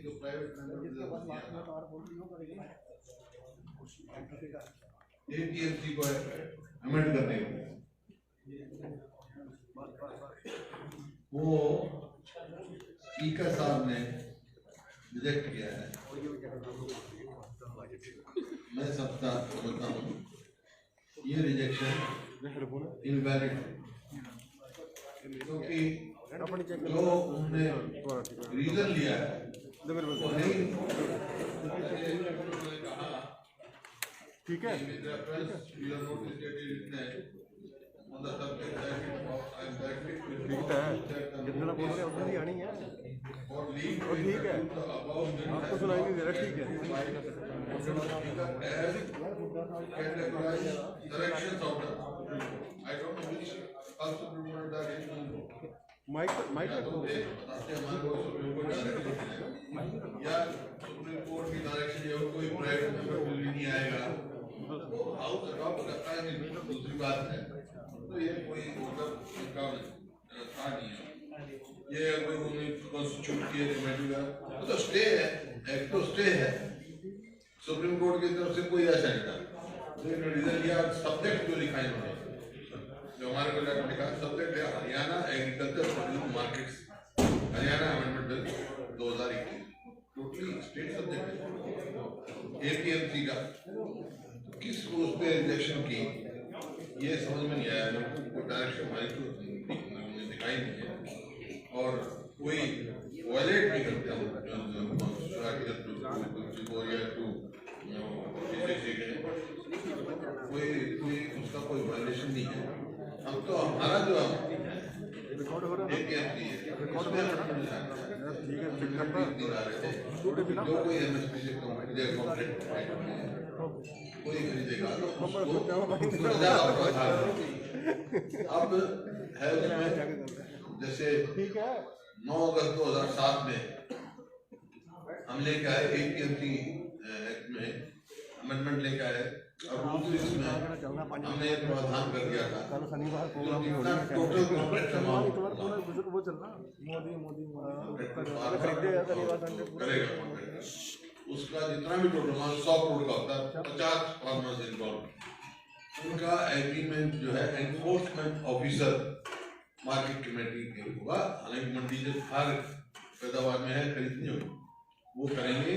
जो private AT&C को amend करने के वो स्पीकर साहब ने रिजेक्ट किया है। मैं सबका समझता हूँ ये रिजेक्शन इनवैलिड है, क्योंकि जो उन्होंने रीजन लिया है ठीक है, जितना बोल रहे उतना ही आनी है और ठीक है, आपको सुनाई नहीं दे रहा। ठीक है, माइक या सुप्रीम कोर्ट की डायरेक्शन है कोई प्राइवेट मेंबर बिल नहीं आएगा, हाउस अडॉप्ट करता है दूसरी बात है। तो ये कोई मतलब था नहीं है, ये कोई कॉन्स्टिट्यूट की कमेटी का तो स्टे है, एक तो स्टे है सुप्रीम कोर्ट की तरफ से, कोई ऐसा नहीं था। रीजन लिया सब्जेक्ट जो लिखा इन्होंने, जो हमारे को लिखा सब्जेक्ट है Haryana agriculture produce markets, Haryana amendment bill 2021, totally state subject है AT&C का। किस उस पे रिजेक्शन की ये समझ में नहीं आया, कोई डायरेक्शन हमारी तो दिखाई नहीं है और कोई वायलेट नहीं करते हम कोई उसका कोई वायलेशन नहीं है। हम तो हमारा जो AT&C है जो कोई MSP से कोई खरीदेगा अब है उसमें जैसे 9 अगस्त 2007 में हम लेके आए AT&C एक्ट में अमेंडमेंट लेके आए और दूसरी इसमें हमने प्रावधान कर दिया था टोटल कॉन्ट्रैक्ट अमाउंट करेगा उसका जितना भी टोटल अमाउंट 100 करोड़ का होता है, 50 फार्मर्स इन्वॉल्व, उनका एग्रीमेंट जो है एनफोर्समेंट ऑफिसर मार्केट कमेटी के होगा। हालांकि मंडी जो हर पैदावार में है खरीदनी होगी वो करेंगे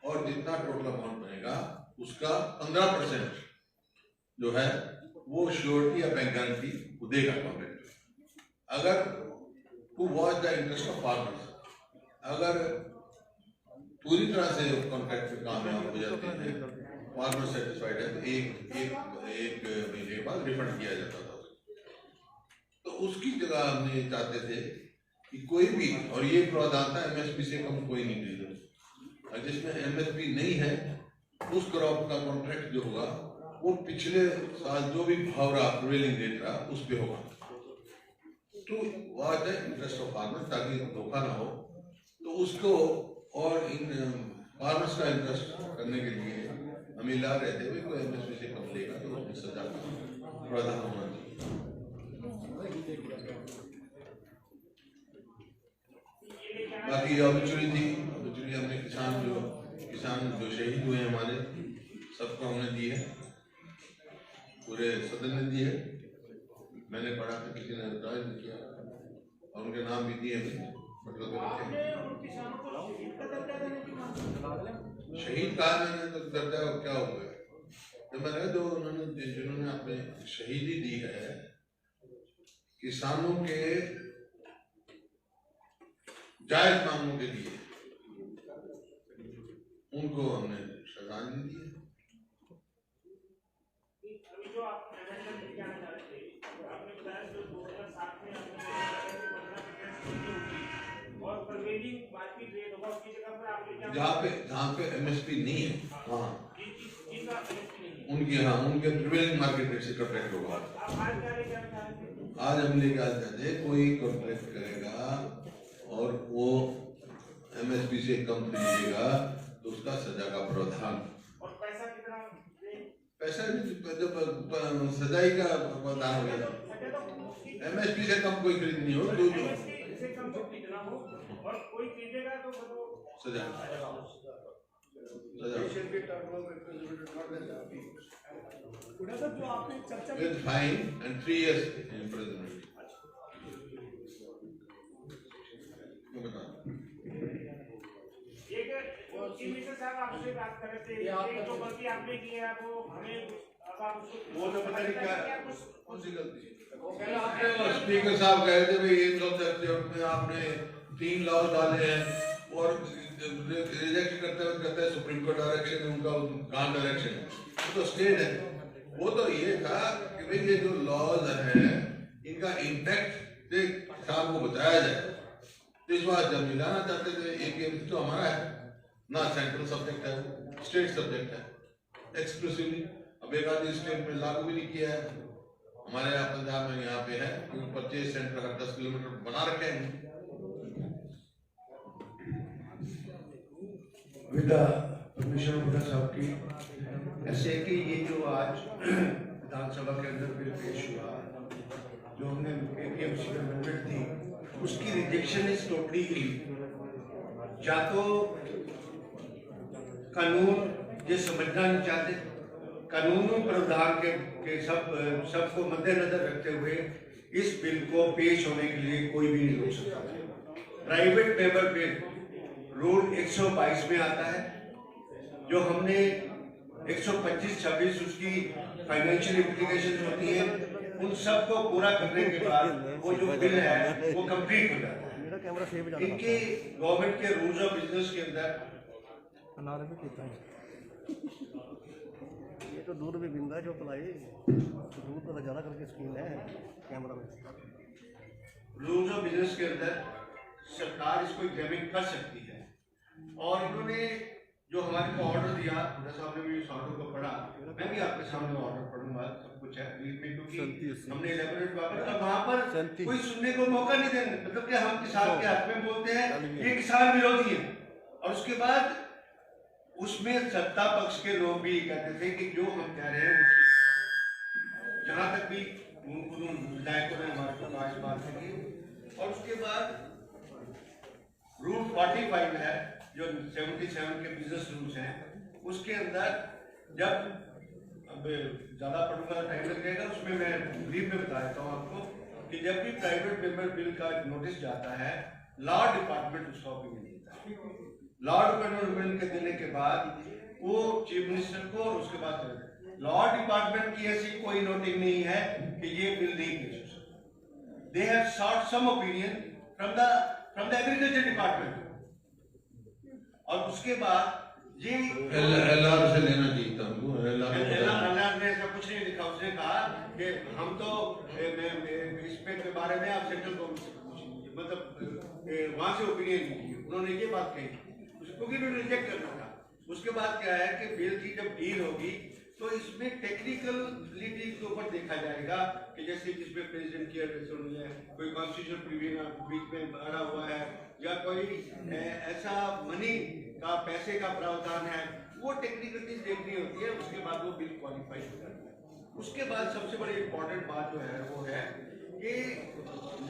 और जितना टोटल अमाउंट बनेगा उसका 15% जो है वो श्योरिटी या बैंक गारंटी वो देगा कॉन्ट्रैक्ट। अगर to watch the interest of farmers, अगर पूरी तरह से कॉन्ट्रैक्ट में कामयाब हो जाते हैं, फार्मर सेटिस्फाइड है, तो एक महीने के बाद रिफंड किया जाता था। तो उसकी जगह हमने चाहते थे कि कोई भी, और ये प्रावधान था MSP से कम कोई नहीं खरीदे, और जिसमें MSP नहीं है उस क्रॉप का कॉन्ट्रैक्ट जो होगा वो पिछले साल जो भी भाव रहा प्रिवेलिंग रेट रहा उस पे होगा। तो watch the interest of farmer, ताकि धोखा ना हो। तो उसको और इन फार्मर्स का इंटरेस्ट करने के लिए हम ला रहे थे कोई MSP से कम लेगा तो उसमें सजा का प्रावधान होना चाहिए। बाकी ऑब्चुरी थी, ऑब्चुरी हमने किसान जो शहीद हुए हमारे सबको हमने दी है, पूरे सदन ने दी है। मैंने पढ़ा था, किसी ने अभिप्राय भी किया और उनके नाम भी दिए हैं, मतलब शहीद कहा मैंने तो दर्जा क्या हो गया, तो मैंने जो जिन्होंने अपने शहीदी दी है किसानों के जायज मांगों के लिए, उनको हमने श्रद्धांजलि दी है। जहाँ पे MSP नहीं है वहाँ उनके प्रिवेलिंग मार्केट रेट से कॉन्ट्रैक्ट होगा। आज हम लेके आ जाते कोई कॉन्ट्रैक्ट करेगा और वो MSP से कम खरीदेगा तो उसका सजा का प्रावधान। पैसा जब सजाई का प्रावधान हो गया, MSP से कम कोई खरीद नहीं हो तो सजा with fine and 3 years imprisonment. आपसे बात कर रहे थे, जो गलती आपने की है वो हमें वो तो पता नहीं क्या कौन सी गलती स्पीकर साहब कह रहे थे भाई एम्स ऑफ में आपने 3 लॉज डाले हैं और रिजेक्ट करते हुए कहते हैं सुप्रीम कोर्ट डायरेक्शन है, उनका कहाँ डायरेक्शन है, वो तो स्टेट है। वो तो ये था कि भाई ये जो लॉज हैं इनका इम्पैक्ट किसान को बताया जाए। तो इस बार जब मिलाना चाहते थे, एक एम्स तो हमारा है ना, सेंट्रल सब्जेक्ट है, स्टेट सब्जेक्ट है एक्सक्लूसिवली। अब एक आदमी स्टेट में लागू भी नहीं किया है, हमारे यहाँ पंजाब में यहाँ पे है 25 सेंटर हर 10 किलोमीटर बना रखे हैं। विदा परमिशन गुप्ता साहब की, ऐसे कि ये जो आज विधानसभा के अंदर बिल पेश हुआ, जो हमने APMC में अमेंडमेंट थी, उसकी रिजेक्शन इज टोटली इलीगल। या तो कानून ये समझना नहीं चाहते, कानूनी प्रावधान के सबको मद्देनजर रखते हुए इस बिल को पेश होने के लिए कोई भी नहीं रोक सकता। प्राइवेट मेंबर बिल रूल 122 में आता है, जो हमने 125-26 उसकी फाइनेंशियल इम्प्लीकेशन होती है, उन सबको पूरा करने के बाद वो जो बिल है वो कंप्लीट हो जाता है। इनके गवर्नमेंट के रूल्स ऑफ बिजनेस के अंदर ये तो दूध भी बिंदा है जो पिलाई, दूध तो ज़्यादा करके स्कीम है कैमरा में। रूल्स ऑफ बिजनेस के अंदर सरकार इसको एग्जामिन कर सकती है, और इन्होंने जो हमारे को ऑर्डर दिया, खुदा साहब ने भी इस ऑर्डर को पढ़ा, मैं भी आपके सामने ऑर्डर पढ़ूंगा, सब कुछ है में, क्योंकि हमने इलेबोरेट और वहाँ पर कोई सुनने को मौका नहीं देंगे, मतलब कि हम किसान के हक में बोलते हैं ये किसान विरोधी है, और उसके बाद उसमें सत्ता पक्ष के लोग भी कहते थे कि जो हम कह रहे हैं जहां तक भी विधायकों ने हमारे को आज बात की। और उसके बाद रूल 45 है जो 77 के बिजनेस रूल्स हैं, उसके अंदर जब अब ज्यादा पढ़ूंगा टाइम लग जाएगा, उसमें मैं ब्रीफ में बता देता हूँ आपको कि जब भी प्राइवेट मेंबर बिल का नोटिस जाता है, लॉ डिपार्टमेंट उसका ओपिनियन देता है। लॉ डिपार्टमेंट के देने के बाद वो चीफ मिनिस्टर को, और उसके बाद लॉ डिपार्टमेंट की ऐसी कोई नोटिंग नहीं है कि ये बिल नहीं पेश हो सकता। They have sought some opinion from the agriculture department, और उसके बाद ये LR से लेना चाहिए था हमको। LR ने ऐसा कुछ नहीं लिखा, उसने कहा कि हम तो इस पे के बारे में आप सेंट्रल गवर्नमेंट से पूछेंगे, मतलब वहां से ओपिनियन लीजिए, उन्होंने ये बात कही, क्योंकि रिजेक्ट करना था। उसके बाद क्या है कि बिल की जब डील होगी तो इसमें टेक्निकलिटी के ऊपर देखा जाएगा कि जैसे जिसमें प्रेसिडेंट की एड्रेस हुई है, कोई कॉन्स्टिट्यूशनल प्रोविजन बीच में अड़ा हुआ है, या कोई ऐसा मनी का पैसे का प्रावधान है, वो टेक्निकलिटीज देखनी होती है। उसके बाद वो बिल क्वालिफाई हो जाता है। उसके बाद सबसे बड़ी इंपॉर्टेंट बात जो है वो है कि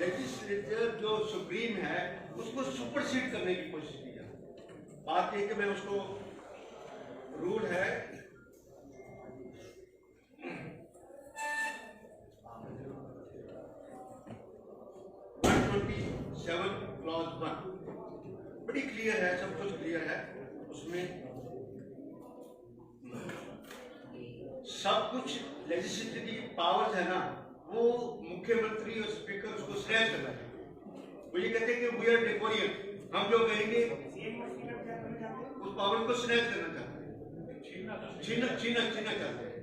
लेजिस्लेचर जो सुप्रीम है उसको सुपरसीड करने की कोशिश की जाए। बात ये कि मैं उसको रूल है 127 क्लॉज 1 बड़ी क्लियर है, सब कुछ क्लियर है, उसमें सब कुछ लेजिस्लेटिव पावर्स है ना, वो मुख्यमंत्री और स्पीकर उसको स्नैच करना है। वो ये कहते हैं कि वी आर डेकोरियन, हम जो कहेंगे उस पावर को स्नैच करना चाहते हैं, छीनना चाहते हैं।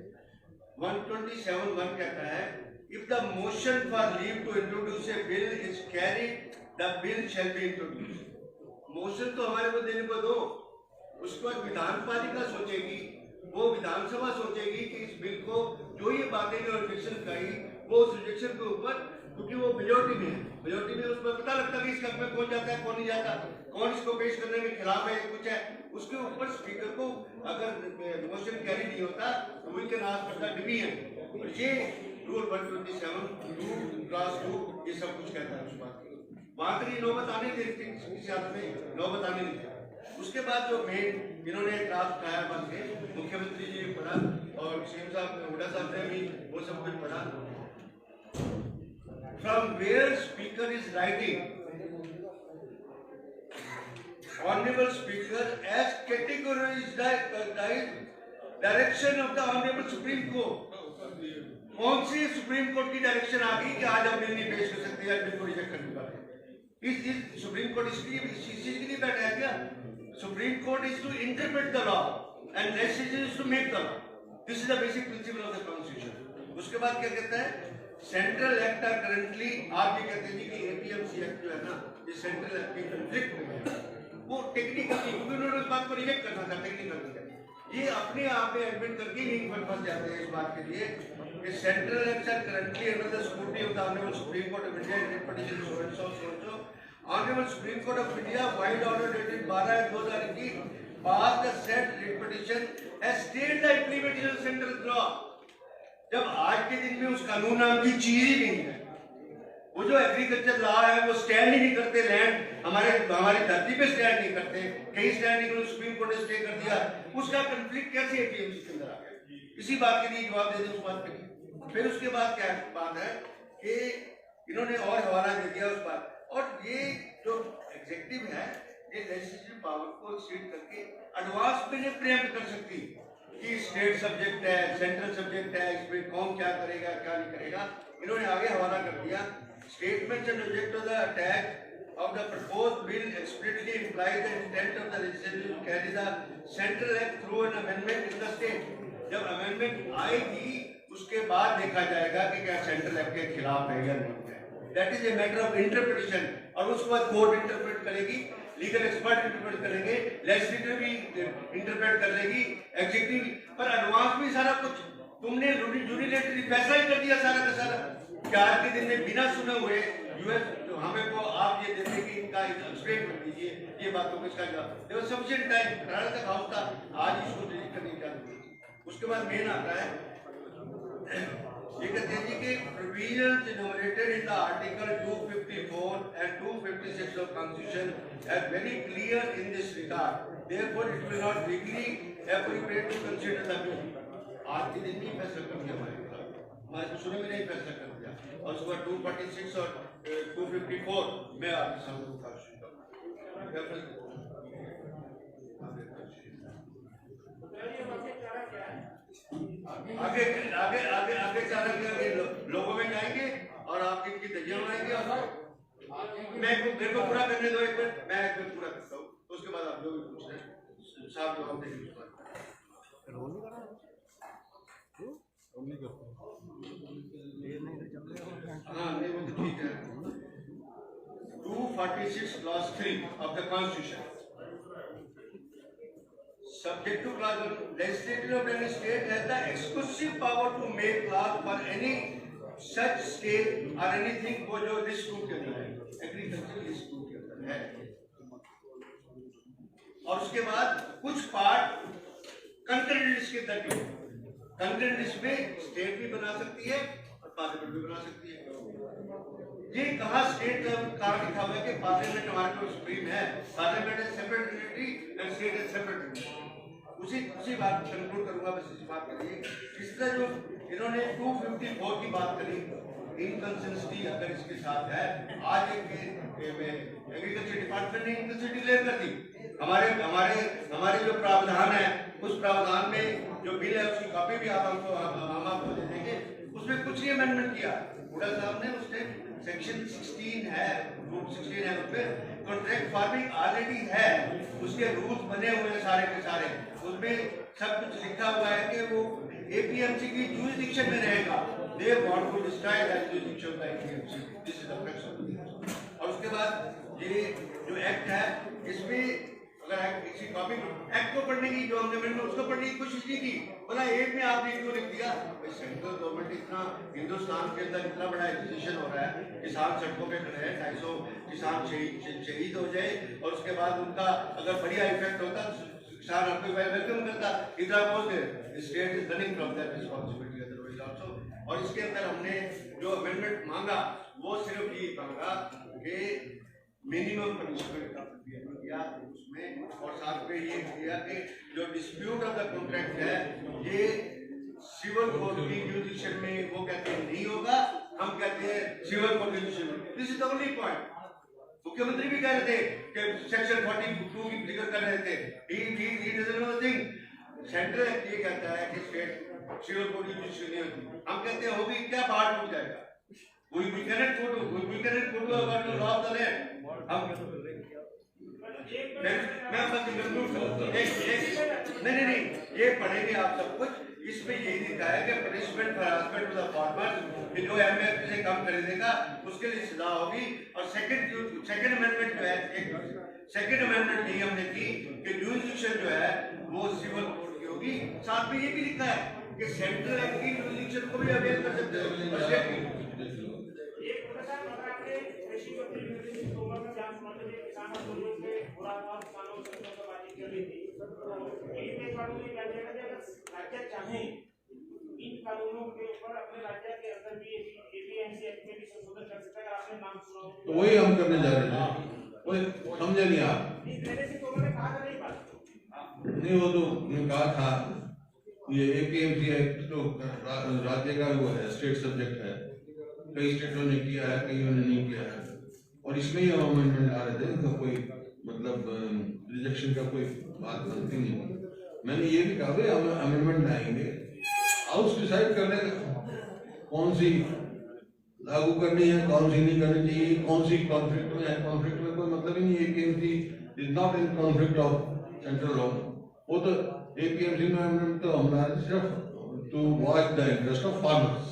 127(1) कहता है if the motion for leave to introduce a bill is carried, the bill shall be introduced. Motion तो हमारे को देने को दो, उसके बाद विधानपालिका सोचेगी, वो विधानसभा सोचेगी कि इस बिल को जो ये बातें जो रिजेक्शन कही वो उस रिजेक्शन के ऊपर, क्योंकि वो मेजोरिटी में है, मेजोरिटी में उस पर उसको पता लगता कि इसका में कौन जाता है कौन नहीं जाता, कौन इसको पेश करने में खिलाफ है कुछ है, उसके ऊपर स्पीकर को अगर मोशन कैरी नहीं होता तो we can ask for the division. और ये रूल 127 क्लास 2 ये सब कुछ कहता है उस बात की। वहां तक नौबत आने दी किसी आदमी में नौबत आने नहीं दिया। उसके बाद जो मेन इन्होंने ड्राफ्ट लाया बन के मुख्यमंत्री जी ने पढ़ा और सीएम साहब हुड्डा साहब ने भी वो सब कुछ पढ़ा। From where speaker is writing honourable speaker as categorized direction of the honourable supreme court. कौन सी सुप्रीम कोर्ट की डायरेक्शन आ गई कि आज हम बिल नहीं पेश कर सकते या बिल को रिजेक्ट करने वाले। इस सुप्रीम कोर्ट इसलिए इस चीज के लिए बैठा है क्या? Supreme Court is to interpret the law and legislature is to make the law. This is the basic principle of the Constitution. उसके बाद क्या कहता है? Central Act are currently आप ये कहते हैं कि APMC Act जो है ना ये Central Act के conflict में है। वो टेक्निकल क्योंकि उन्होंने उस बात को रिजेक्ट करना था टेक्निकल। ये अपने आप में एडमिट करके ही फंस जाते हैं इस बात के लिए कि Central Acts are currently under the scrutiny of the Honorable Supreme Court of India in petition so. Honorable Supreme Court of India, while order dated 12/2021, passed the said writ petition as state the implementation of central law. जब आज के दिन में उस कानून नाम की चीज ही नहीं है, वो जो एग्रीकल्चर लॉ है वो स्टैंड ही नहीं करते, लैंड हमारी धरती पे स्टैंड नहीं करते, कहीं स्टैंड नहीं करते, सुप्रीम कोर्ट ने स्टे कर दिया, उसका कंफ्लिक्ट कैसे एपीएमसी के अंदर आ गया? इसी बात के लिए जवाब दे दें उस बात पे। फिर उसके बाद क्या बात है कि इन्होंने और हवाला दे दिया उस बात। और ये जो एग्जीक्यूटिव है ये लेजिस्लेटिव पावर को एक्सीड करके एडवांस में प्रेम्प्ट कर सकती कि स्टेट सब्जेक्ट है सेंट्रल सब्जेक्ट है, इसमें कौन क्या करेगा क्या नहीं करेगा। इन्होंने आगे हवाला कर दिया statements and object of the attack of the proposed bill explicitly imply the intent of the legislature to carry the central act through an amendment in the state. जब अमेंडमेंट आएगी उसके बाद देखा जाएगा कि क्या सेंट्रल एक्ट के खिलाफ है या नहीं है। That is a matter of interpretation और उसके बाद कोर्ट इंटरप्रेट करेगी, लीगल एक्सपर्ट इंटरप्रेट करेंगे, लेजिस्लेटिव भी इंटरप्रेट कर लेगी, एग्जीक्यूटिव पर एडवांस में सारा कुछ तुमने यूनिलैटरली फैसला ही कर दिया सारा का सारा। क्या आज के दिन में बिना सुने हुए यूएस जो हमें को आप ये देते कि इनका एक्सप्लेन कर दीजिए ये बातों को इसका जवाब देखो सफिशिएंट टाइम कराना तक हाउस था, आज इसको डिलीट करने की जरूरत। उसके बाद मेन आता है ये कहते हैं कि provisions enumerated in the article 254 and 256 of Constitution are very clear in this regard. Therefore, it will not legally appropriate to consider the bill. आज के दिन में फैसला कर दिया हमारे सुने में नहीं फैसला कर दिया और उसके बाद 246 और 254 में आपके सामने आगे आगे आगे आगे चारा लोगों में जाएंगे और आप इनकी दजियां बनाएंगे और मेरे को पूरा करने दो एक मिनट, मैं एक मिनट पूरा करता हूँ उसके बाद आप जो भी पूछ रहे हैं साहब जवाब देंगे। हाँ नहीं वो तो ठीक है। 246 clause 3 of the Constitution. Subject to clause 1, legislature of any state has the exclusive power to make laws for any such state or anything वो जो लिस्ट टू के अंदर है, एग्रीकल्चर लिस्ट टू के अंदर है। और उसके बाद कुछ पार्ट कंकरेंट लिस्ट के अंदर कंकरेंट लिस्ट में स्टेट भी बना सकती है और पार्लियामेंट भी बना सकती है। ये कहा स्टेट कहाँ लिखा हुआ है कि पार्लियामेंट हमारे पास सुप्रीम है, पार्लियामेंट है सेपरेट यूनिटी एंड स्टेट है सेपरेट यूनिटी। उसी बात कंक्लूड करूंगा बस इसी बात के लिए। इस तरह जो इन्होंने 254 की बात करी इनकंसिस्टेंसी अगर इसके साथ है, आज एक एग्रीकल्चर डिपार्टमेंट ने इनकंसिस्टेंसी डिक्लेयर कर दी। हमारे जो प्रावधान है उस प्रावधान में जो बिल है उसकी कॉपी भी हम आपको दे देंगे, उसमें कुछ ही अमेंडमेंट किया हुड्डा साहब ने। उसने सेक्शन 16 है, रूल 16 है, उसमें कॉन्ट्रैक्ट फार्मिंग ऑलरेडी है, उसके रूल्स बने हुए हैं सारे के सारे, उसमें सब कुछ लिखा हुआ है कि वो एपीएमसी की जुरिडिक्शन में रहेगा। They want to destroy that jurisdiction by APMC, this is the fact of the. और उसके बाद ये जो एक्ट है इसमें अगर एक्ट किसी कॉपी एक्ट को पढ़ने की, जो हमने मैंने उसको पढ़ने की कोशिश नहीं की, बोला एक में आपने क्यों लिख दिया? सेंट्रल गवर्नमेंट इतना, हिंदुस्तान के अंदर इतना बड़ा एक्विजिशन हो रहा है, किसान सड़कों पे खड़े हैं, 250 किसान शहीद हो जाए और उसके बाद उनका अगर बढ़िया इफेक्ट होता तो किसान आपको वेलकम करता। इधर बोलते state is running from that responsibility otherwise also. और इसके अंदर हमने जो अमेंडमेंट मांगा वो सिर्फ ये मांगा कि मिनिमम पनिशमेंट का प्रक्रिया किया उसमें, और साथ में ये किया कि जो डिस्प्यूट ऑफ द कॉन्ट्रैक्ट है ये सिविल कोर्ट की जुडिक्शन में वो कहते हैं नहीं होगा, हम कहते हैं सिविल कोर्ट जुडिक्शन में। This is the only point. मुख्यमंत्री भी कह रहे थे कि सेक्शन 42 की जिक्र कर रहे थे, he doesn't know thing. Central act ये कहता है कि स्टेट सिविल कोर्ट जुडिक्शन नहीं होती, हम कहते हैं होगी क्या, बाहर टूट जाएगा। We cannot go to about the law of the land. नहीं, ये पढ़ेंगे आप सब कुछ। इसमें यही लिखा है कि punishment for harassment to the farmer कि जो एमएसपी से कम खरीदेगा उसके लिए सजा होगी। और सेकंड अमेंडमेंट जो है, सेकंड अमेंडमेंट यही हमने की कि जुडिक्शन जो है वो सिविल कोर्ट की होगी। साथ में ये भी लिखा है कि सेंट्रल एक्ट की जुडिक्शन को भी अवेल कर सकते हैं। इन कानूनों के ऊपर अपने राज्य के अंदर भी एपीएमसी एक्ट में भी संशोधन कर सकता है। आपने नाम सुना हो तो वही हम करने जा रहे हैं, वही समझे नहीं आप? उन्होंने कहा था नहीं बात नहीं, वो तो मैं कहा था ये एपीएमसी एक्ट तो राज्य का वो है, स्टेट सब्जेक्ट है, कई स्टेटों ने किया है, कईयों ने नहीं किया है। और इसमें ही अमेंडमेंट आ रहे थे, तो कोई मतलब रिजेक्शन का कोई बात बनती नहीं। मैंने ये भी कहा अमेंडमेंट आएंगे, हाउस डिसाइड करने कौन सी लागू करनी है, कौन सी नहीं करनी चाहिए, कौन सी कॉन्फ्लिक्ट में है। कॉन्फ्लिक्ट में कोई मतलब ही नहीं है। APMC is not in conflict of central law. वो तो एपीएमसी में अमेंडमेंट तो हमारा सिर्फ to watch the interest of farmers.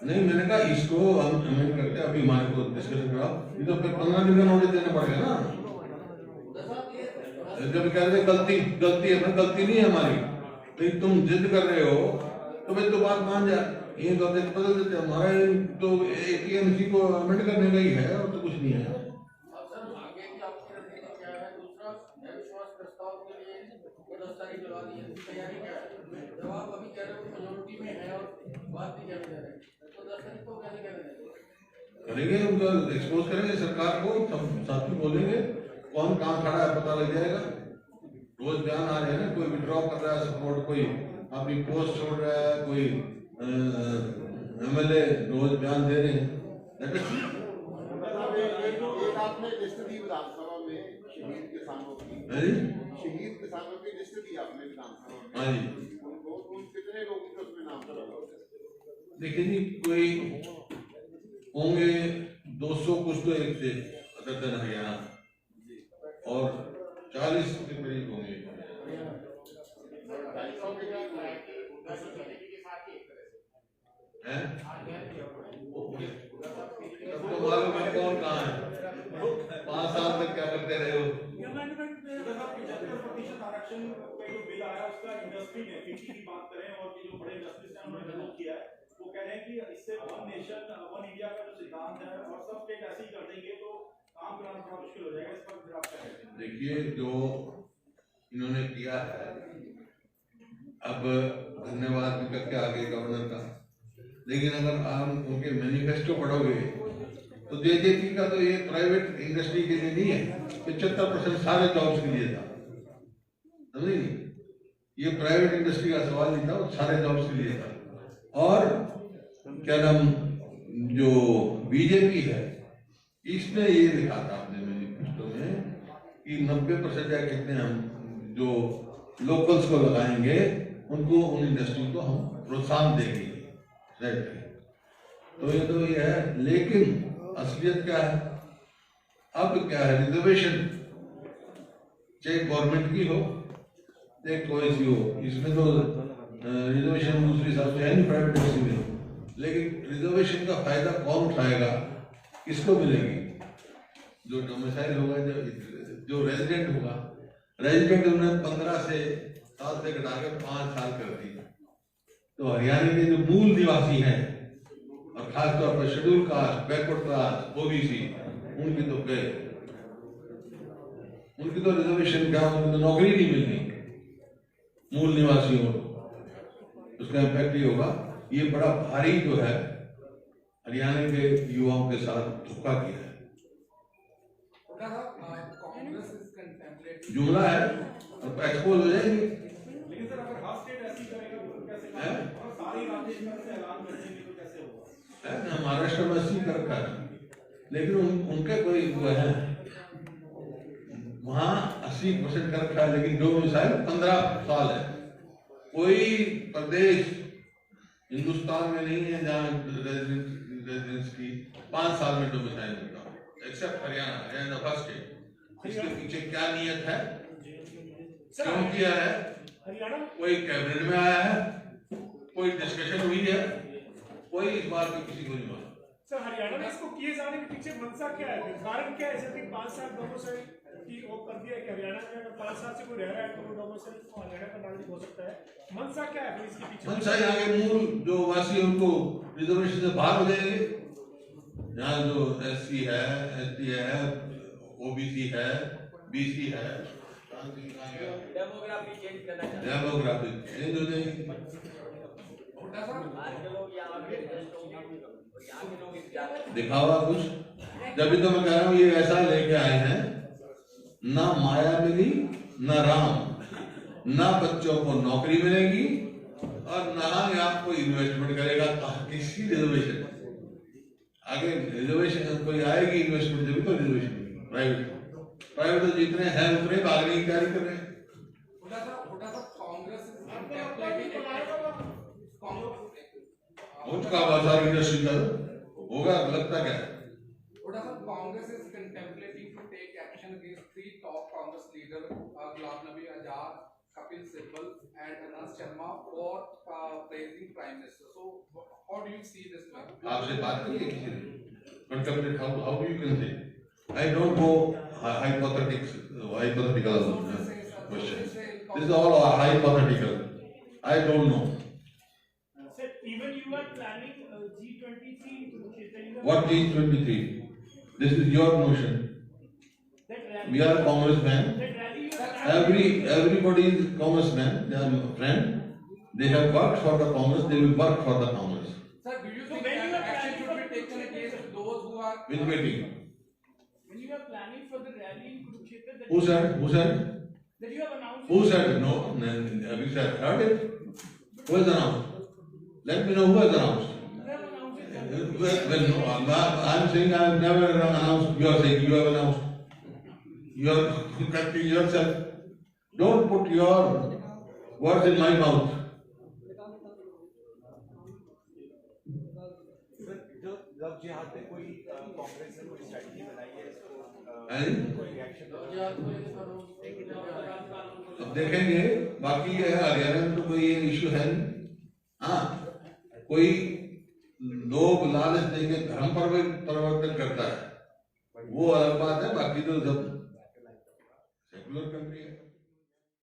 नहीं, मैंने कहा इसको हम अमेंड करते अभी हमारे को डिस्कशन कराओ, ये तो फिर 15 दिन का नोटिस देना पड़ेगा ना। जब कह रहे गलती है ना, गलती नहीं है हमारी, लेकिन तुम जिद कर रहे हो तो मैं तो बात मान जा, ये गलती बदल देते। हमारा तो एपीएमसी को अमेंड करने का ही है और तो कुछ नहीं है। करेंगे, उनको एक्सपोज करेंगे सरकार को, सब साथ में बोलेंगे कौन कहाँ खड़ा है पता लग जाएगा। रोज बयान आ रहे हैं ना, कोई विड्रॉ कर रहा है सपोर्ट, कोई अपनी पोस्ट छोड़ रहा है, कोई एमएलए रोज बयान दे रहे हैं। आपने लिस्ट दी विधानसभा में शहीद किसानों की, शहीद किसानों की लिस्ट दी आपने विधानसभा में। हाँ जी, कितने लोगों के उसमें नाम चला? देखिए जी, कोई होंगे 200 कुछ तो एक थे अदर देन हरियाणा, और 40 के करीब होंगे। तो मालूम है कौन कहाँ है, 5 साल तक क्या करते रहे हो। आरक्षण का जो बिल आया उसका इंडस्ट्री ने 50 की बात करें, और जो बड़े इंडस्ट्रीज हैं उन्होंने विरोध किया है। वो कह रहे हैं कि इससे वन नेशन वन इंडिया का जो सिद्धांत है और सब स्टेट ऐसे ही कर देंगे तो काम कराना थोड़ा मुश्किल हो जाएगा। इस पर आप क्या कहते हैं? देखिए, जो इन्होंने किया है, अब धन्यवाद भी करके आगे गवर्नर का, लेकिन अगर आप उनके मैनिफेस्टो पढ़ोगे तो जेजेपी का तो ये प्राइवेट इंडस्ट्री के लिए नहीं है, 75% सारे जॉब्स के लिए था, समझे नहीं? ये प्राइवेट इंडस्ट्री का सवाल नहीं था, वो सारे जॉब्स के लिए था। और क्या नाम, जो बीजेपी है इसने ये लिखा था अपने मैनिफेस्टो में कि 90% या कितने हम जो लोकल्स को लगाएंगे उनको, उन इंडस्ट्री को हम प्रोत्साहन देंगे। तो ये है, लेकिन असलियत क्या है? अब क्या है, रिजर्वेशन चाहे गवर्नमेंट की हो चाहे कोई सी हो, इसमें तो रिजर्वेशन दूसरी हिसाब से है नहीं, प्राइवेट इंडस्ट्री में। लेकिन रिजर्वेशन का फायदा कौन उठाएगा, किसको मिलेगी? जो डोमिसाइल होगा, जो रेजिडेंट होगा। रेजिडेंट उन्होंने 15 साल से घटा के 5 साल कर दी। तो हरियाणा के जो मूल निवासी हैं और खासतौर पर schedule caste, backward class, OBC, उनकी तो गए, उनकी तो रिजर्वेशन क्या, उनको तो नौकरी नहीं मिलनी। मूल निवासियों को उसका इम्पैक्ट ये होगा। ये बड़ा भारी जो है हरियाणा के युवाओं के साथ धोखा किया है। जुमला है और एक्सपोज हो जाएंगे। लेकिन सर अगर हर स्टेट ऐसी करेगा तो कैसे होगा? और सारी राज्य इसमें से ऐलान कर देंगे तो कैसे होगा? है ना, महाराष्ट्र में 80 कर रखा है, लेकिन उनके कोई वो है वहाँ 80% कर रखा है, लेकिन डोमिसाइल 15 साल है। कोई प्रदेश हिंदुस्तान में नहीं है जहाँ रेजिडेंस की 5 साल में डोमिसाइल होगा, except Haryana. Haryana first state. इसके पीछे क्या नियत है, क्यों किया है? हरियाणा कोई कैबिनेट में आया है, कोई डिस्कशन हुई है, कोई इस बात को किसी को नहीं मालूम। सर हरियाणा में इसको किए जाने के पीछे मंशा क्या है, कारण क्या है? जैसे 5 साल डोमिसाइल की वो कर दिया कि हरियाणा में अगर 5 साल से कोई रह रहा है तो वो डोमिसाइल हरियाणा का नागरिक हो सकता है। मंशा क्या है इसके पीछे? मंशा यहाँ के मूल जो वासी है उनको रिजर्वेशन से बाहर हो जाएंगे। यहाँ जो SC है, ST है, OBC है, BC है, डेमोग्राफी चेंज हो जाएगी। दिखावा कुछ, जब भी तो मैं कह रहा हूँ ये ऐसा लेके आए हैं, ना माया मिली, ना राम, ना बच्चों को नौकरी मिलेगी और ना ही आपको इन्वेस्टमेंट करेगा। किसी रिजर्वेशन आगे रिजर्वेशन कोई आएगी इन्वेस्टमेंट जब तो रिजर्वेशन प्राइवेट तो जितने हैं उतने भागने की तैयारी कर रहे हैं। उसका बहुत सारी इंडस्ट्री का होगा, लगता क्या है? Congress is contemplating to take action against 3 top Congress leaders, Ghulam Nabi Azad, Kapil Sibal, and Anas Sharma for praising Prime Minister. So, how do you see this one? आपसे बात करिए किसी ने? Contemplate how do you can say? I don't know hypothetical questions. This is all hypothetical. I don't know. Sir, even you are planning G23. What G23? This is your notion. We are congressmen. Everybody is congressman. They are friend. They have worked for the Congress. They will work for the Congress. Sir, do you think that action should be taken against those who are Waiting. When you are planning for the rally in Kurukshetra, Who said? Who said? that you have announced. Who said? No. Have you said? Heard it? Who has announced? Let me know who has announced. Well, no, I'm saying I have never announced. You are saying you have announced. You are correcting yourself. Don't put your words in my mouth. जब जिहाद पे कोई कांग्रेस ने कोई strategy बनाई है इसको कोई रिएक्शन अब देखेंगे। बाकी ये हरियाणा में तो कोई ये इशू है नहीं। हाँ, कोई लोग लालच देंगे, धर्म पर भी परिवर्तन करता है, वो अलग बात है। बाकी तो सब सेकुलर कंट्री है।